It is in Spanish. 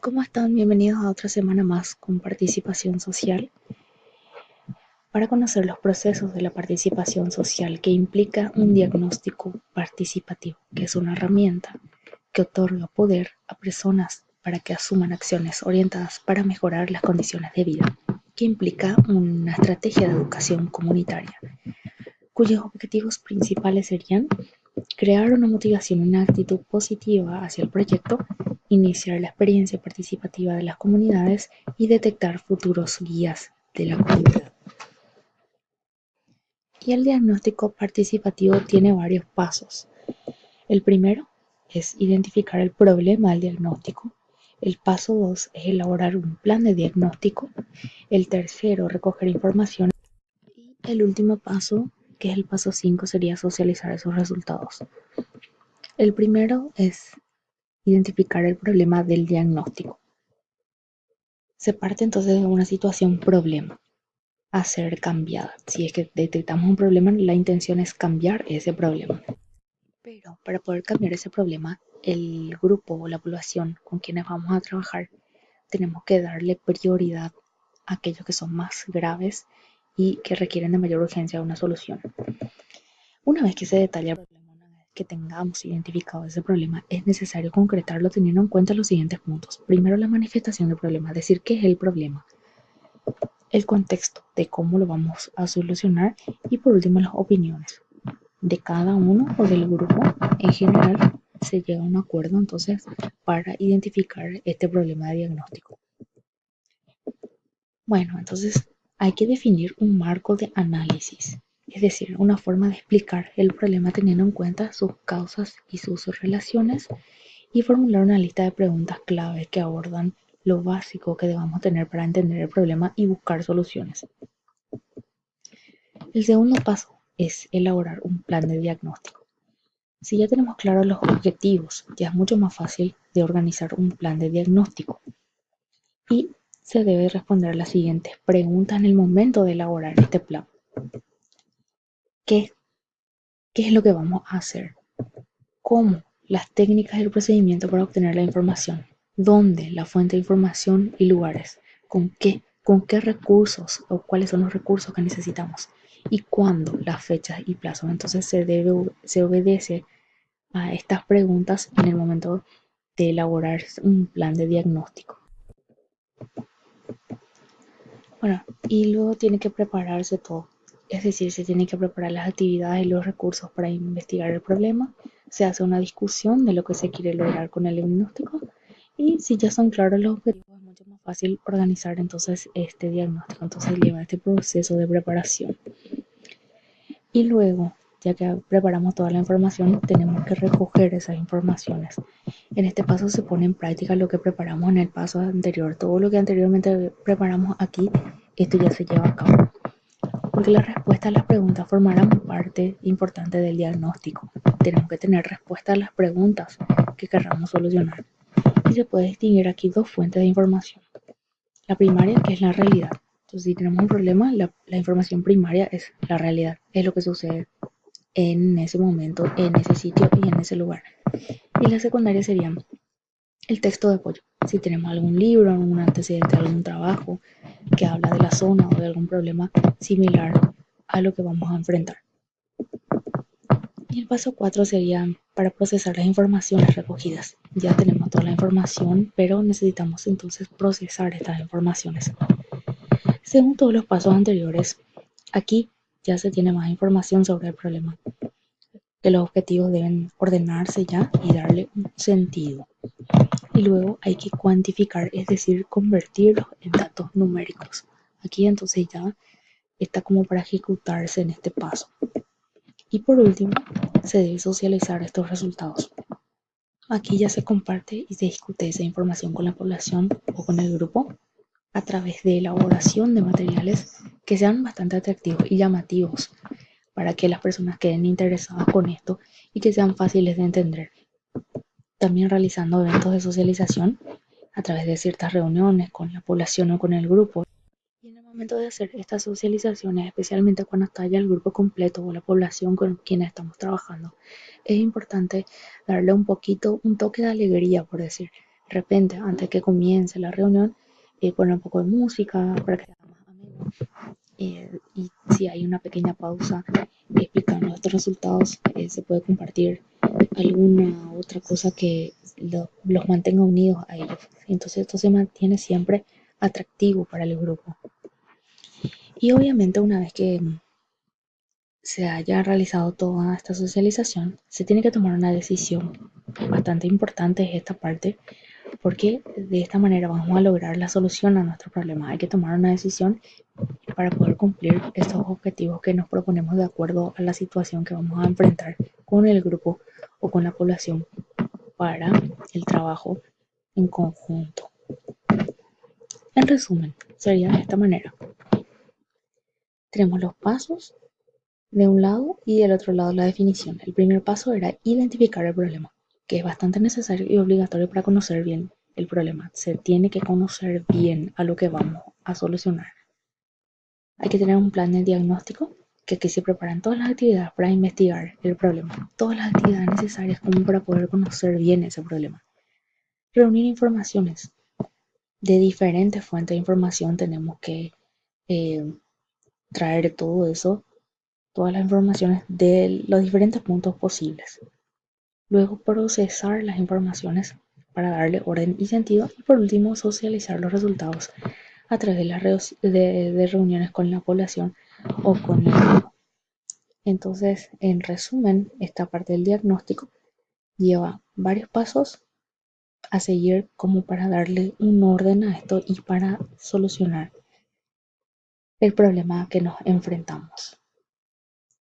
¿Cómo están? Bienvenidos a otra semana más con participación social. Para conocer los procesos de la participación social que implica un diagnóstico participativo, que es una herramienta que otorga poder a personas para que asuman acciones orientadas para mejorar las condiciones de vida, que implica una estrategia de educación comunitaria, cuyos objetivos principales serían crear una motivación y una actitud positiva hacia el proyecto, iniciar la experiencia participativa de las comunidades y detectar futuros guías de la comunidad. Y el diagnóstico participativo tiene varios pasos. El primero es identificar el problema del diagnóstico. El paso 2 es elaborar un plan de diagnóstico. El tercero, recoger información. Y el último paso, que es el paso 5, sería socializar esos resultados. El primero es identificar el problema del diagnóstico. Se parte entonces de una situación problema a ser cambiada. Si es que detectamos un problema, la intención es cambiar ese problema. Pero para poder cambiar ese problema, el grupo o la población con quienes vamos a trabajar, tenemos que darle prioridad a aquellos que son más graves y que requieren de mayor urgencia una solución. Una vez que se detalla el problema, una vez que tengamos identificado ese problema, es necesario concretarlo teniendo en cuenta los siguientes puntos. Primero, la manifestación del problema, decir qué es el problema, el contexto de cómo lo vamos a solucionar y por último las opiniones de cada uno o del grupo. En general se llega a un acuerdo entonces para identificar este problema de diagnóstico. Bueno, entonces hay que definir un marco de análisis, es decir, una forma de explicar el problema teniendo en cuenta sus causas y sus relaciones, y formular una lista de preguntas clave que abordan lo básico que debamos tener para entender el problema y buscar soluciones. El segundo paso es elaborar un plan de diagnóstico. Si ya tenemos claros los objetivos, ya es mucho más fácil de organizar un plan de diagnóstico y se debe responder las siguientes preguntas en el momento de elaborar este plan. ¿Qué, qué es lo que vamos a hacer? ¿Cómo? Las técnicas y el procedimiento para obtener la información. ¿Dónde? La fuente de información y lugares. ¿Con qué? ¿Con qué recursos o cuáles son los recursos que necesitamos? ¿Y cuándo? Las fechas y plazos. Entonces se obedece a estas preguntas en el momento de elaborar un plan de diagnóstico. Bueno, y luego tiene que prepararse todo. Es decir, se tienen que preparar las actividades y los recursos para investigar el problema. Se hace una discusión de lo que se quiere lograr con el diagnóstico. Y si ya son claros los objetivos, es mucho más fácil organizar entonces este diagnóstico. Entonces lleva este proceso de preparación. Y luego, ya que preparamos toda la información, tenemos que recoger esas informaciones. En este paso se pone en práctica lo que preparamos en el paso anterior. Todo lo que anteriormente preparamos aquí, esto ya se lleva a cabo. Porque las respuestas a las preguntas formarán parte importante del diagnóstico. Tenemos que tener respuesta a las preguntas que querramos solucionar. Y se puede distinguir aquí dos fuentes de información. La primaria, que es la realidad. Entonces, si tenemos un problema, la información primaria es la realidad, es lo que sucede en ese momento, en ese sitio y en ese lugar. Y la secundaria sería el texto de apoyo. Si tenemos algún libro, algún antecedente, algún trabajo que habla de la zona o de algún problema similar a lo que vamos a enfrentar. Y el paso 4 sería para procesar las informaciones recogidas. Ya tenemos toda la información, pero necesitamos entonces procesar estas informaciones. Según todos los pasos anteriores, aquí ya se tiene más información sobre el problema, que los objetivos deben ordenarse ya y darle un sentido. Y luego hay que cuantificar, es decir, convertirlos en datos numéricos. Aquí entonces ya está como para ejecutarse en este paso. Y por último, se debe socializar estos resultados. Aquí ya se comparte y se discute esa información con la población o con el grupo a través de elaboración de materiales que sean bastante atractivos y llamativos para que las personas queden interesadas con esto y que sean fáciles de entender. También realizando eventos de socialización a través de ciertas reuniones con la población o con el grupo. Y en el momento de hacer estas socializaciones, especialmente cuando está ya el grupo completo o la población con quien estamos trabajando, es importante darle un poquito, un toque de alegría, por decir. repente, antes que comience la reunión, poner un poco de música para que sea más ameno. Y si hay una pequeña pausa explicando estos resultados, se puede compartir alguna otra cosa que los mantenga unidos a ellos. Entonces esto se mantiene siempre atractivo para el grupo. Y obviamente una vez que se haya realizado toda esta socialización, se tiene que tomar una decisión bastante importante en esta parte, porque de esta manera vamos a lograr la solución a nuestro problema. Hay que tomar una decisión para poder cumplir estos objetivos que nos proponemos de acuerdo a la situación que vamos a enfrentar con el grupo o con la población para el trabajo en conjunto. En resumen, sería de esta manera. Tenemos los pasos de un lado y del otro lado la definición. El primer paso era identificar el problema, que es bastante necesario y obligatorio para conocer bien el problema. Se tiene que conocer bien a lo que vamos a solucionar. Hay que tener un plan de diagnóstico, que aquí se preparan todas las actividades para investigar el problema, todas las actividades necesarias como para poder conocer bien ese problema. Reunir informaciones de diferentes fuentes de información, tenemos que eh, traer todo eso, todas las informaciones de los diferentes puntos posibles. Luego procesar las informaciones para darle orden y sentido. Y por último, socializar los resultados a través de las de reuniones con la población o con el grupo. Entonces, en resumen, esta parte del diagnóstico lleva varios pasos a seguir como para darle un orden a esto y para solucionar el problema que nos enfrentamos.